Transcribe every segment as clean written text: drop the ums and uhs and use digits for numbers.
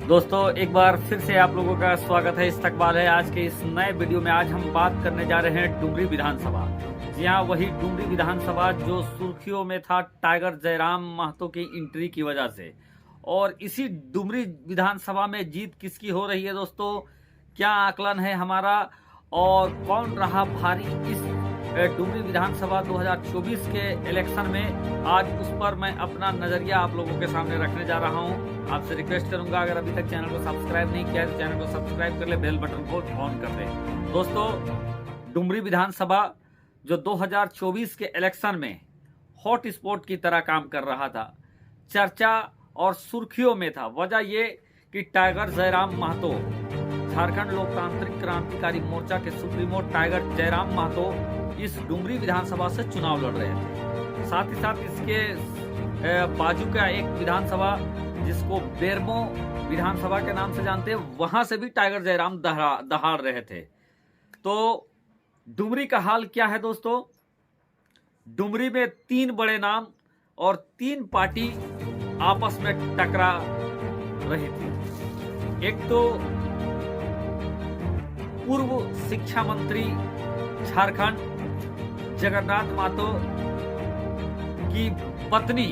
दोस्तों एक बार फिर से आप लोगों का स्वागत है। इस्तकबाल है आज के इस नए वीडियो में। आज हम बात करने जा रहे हैं डुमरी विधानसभा। जी हाँ, वही डुमरी विधानसभा जो सुर्खियों में था टाइगर जयराम महतो की एंट्री की वजह से। और इसी डुमरी विधानसभा में जीत किसकी हो रही है दोस्तों, क्या आकलन है हमारा और कौन रहा भारी इस डुमरी विधानसभा 2024 के इलेक्शन में, आज उस पर मैं अपना नजरिया आप लोगों के सामने रखने जा रहा हूं। आपसे रिक्वेस्ट करूंगा, अगर अभी तक चैनल को सब्सक्राइब नहीं किया है तो चैनल को सब्सक्राइब कर ले, बेल बटन को ऑन कर ले। दोस्तों, डुमरी विधानसभा जो 2024 के इलेक्शन में हॉट स्पॉट की तरह काम कर रहा था, चर्चा और सुर्खियों में था। वजह ये कि टाइगर जयराम महतो, झारखंड लोकतांत्रिक क्रांतिकारी मोर्चा के सुप्रीमो टाइगर जयराम महतो इस डुमरी विधानसभा से चुनाव लड़ रहे थे। साथ ही साथ इसके बाजू का एक विधानसभा जिसको बेरमो विधानसभा के नाम से जानते हैं, वहां से भी टाइगर जयराम दहाड़ रहे थे। तो डुमरी का हाल क्या है दोस्तों, डुमरी में 3 बड़े नाम और 3 पार्टी आपस में टकरा रही थी। एक तो पूर्व शिक्षा मंत्री झारखंड जगन्नाथ महतो की पत्नी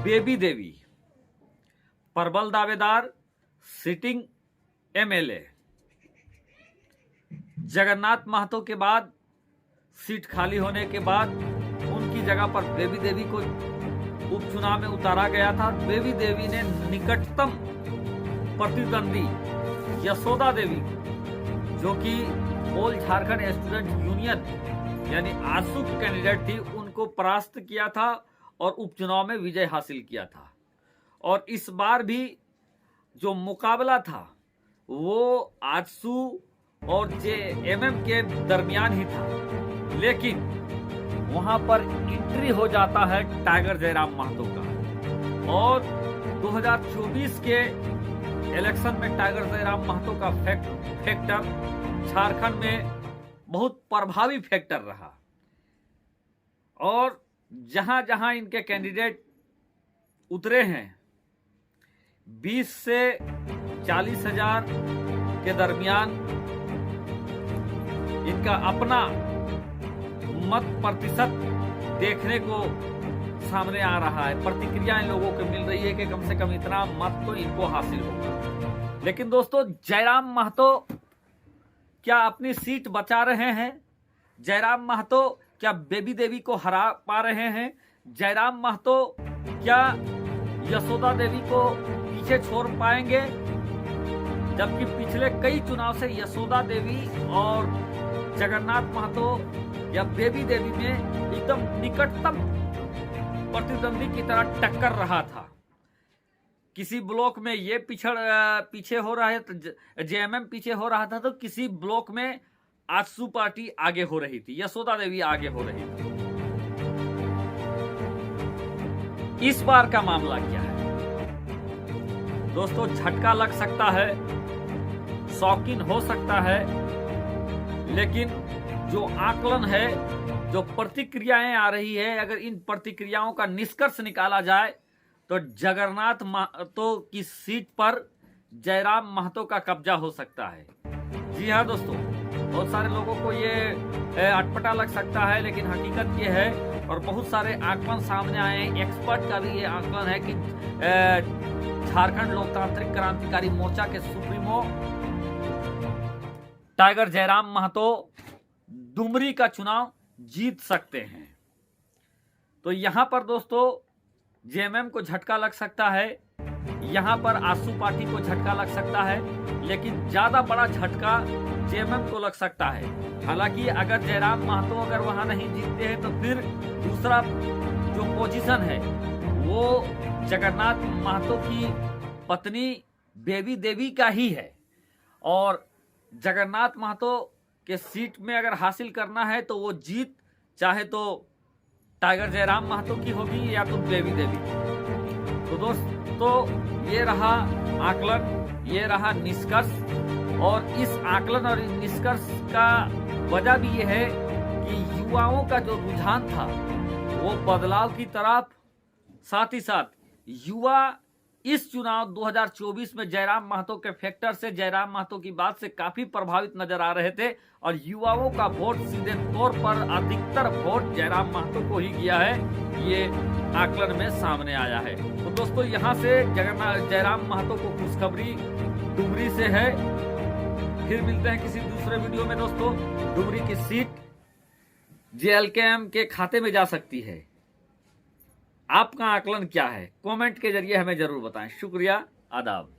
बेबी देवी, प्रबल दावेदार सिटिंग एमएलए। जगन्नाथ महतो के बाद सीट खाली होने के बाद उनकी जगह पर बेबी देवी को उपचुनाव में उतारा गया था। बेबी देवी ने निकटतम प्रतिद्वंदी यशोदा देवी, जो कि ऑल झारखंड स्टूडेंट यूनियन यानी आजसू की कैंडिडेट थी, उनको परास्त किया था और उपचुनाव में विजय हासिल किया था। और इस बार भी जो मुकाबला था वो आजसू और जेएमएम के दरमियान ही था, लेकिन वहां पर एंट्री हो जाता है टाइगर जयराम महतो का। और 2024 के इलेक्शन में टाइगर जयराम महतो का फैक्टर झारखंड में बहुत प्रभावी फैक्टर रहा। और जहां जहां इनके कैंडिडेट उतरे हैं, 20 से 40 हजार के दरमियान इनका अपना मत प्रतिशत देखने को सामने आ रहा है। प्रतिक्रिया इन लोगों को मिल रही है कि कम से कम इतना मत तो इनको हासिल होगा। लेकिन दोस्तों, जयराम महतो क्या अपनी सीट बचा रहे हैं? जयराम महतो क्या बेबी देवी को हरा पा रहे हैं? जयराम महतो क्या यशोदा देवी को पीछे छोड़ पाएंगे? जबकि पिछले कई चुनाव से यशोदा देवी और जगन्नाथ महतो या बेबी देवी में एकदम निकटतम प्रतिद्वंदी की तरह टक्कर रहा था। किसी ब्लॉक में ये पीछे हो रहा है तो जेएमएम पीछे हो रहा था, तो किसी ब्लॉक में आजसू पार्टी आगे हो रही थी, यशोदा देवी आगे हो रही थी। इस बार का मामला क्या है दोस्तों? झटका लग सकता है, शौकीन हो सकता है, लेकिन जो आकलन है, जो प्रतिक्रियाएं आ रही है, अगर इन प्रतिक्रियाओं का निष्कर्ष निकाला जाए तो जगन्नाथ महतो की सीट पर जयराम महतो का कब्जा हो सकता है। जी हाँ दोस्तों, बहुत सारे लोगों को ये अटपटा लग सकता है, लेकिन हकीकत ये है और बहुत सारे आकलन सामने आए हैं। एक्सपर्ट का भी ये आकलन है कि झारखंड लोकतांत्रिक क्रांतिकारी मोर्चा के सुप्रीमो टाइगर जयराम महतो डुमरी का चुनाव जीत सकते हैं। तो यहां पर दोस्तों जेएमएम को झटका लग सकता है, यहां पर आजसू पार्टी को झटका लग सकता है, लेकिन ज्यादा बड़ा झटका जेएमएम को लग सकता है। हालांकि अगर जयराम महतो अगर वहां नहीं जीतते हैं तो फिर दूसरा जो पोजीशन है वो जगन्नाथ महतो की पत्नी बेबी देवी का ही है। और जगन्नाथ महतो के सीट में अगर हासिल करना है तो वो जीत चाहे तो टाइगर जयराम महतो की होगी या तो बेबी देवी। तो दोस्तों, ये रहा आकलन, ये रहा निष्कर्ष। और इस आकलन और निष्कर्ष का वजह भी ये है कि युवाओं का जो रुझान था वो बदलाव की तरफ, साथ ही साथ युवा इस चुनाव 2024 में जयराम महतो के फैक्टर से, जयराम महतो की बात से काफी प्रभावित नजर आ रहे थे और युवाओं का वोट सीधे तौर पर अधिकतर वोट जयराम महतो को ही गया है, ये आकलन में सामने आया है। तो दोस्तों यहां से जयराम महतो को खुशखबरी डुमरी से है। फिर मिलते हैं किसी दूसरे वीडियो में। दोस्तों डुमरी की सीट जेएलकेएम के खाते में जा सकती है। आपका आकलन क्या है? कमेंट के जरिए हमें जरूर बताएं। शुक्रिया, आदाब।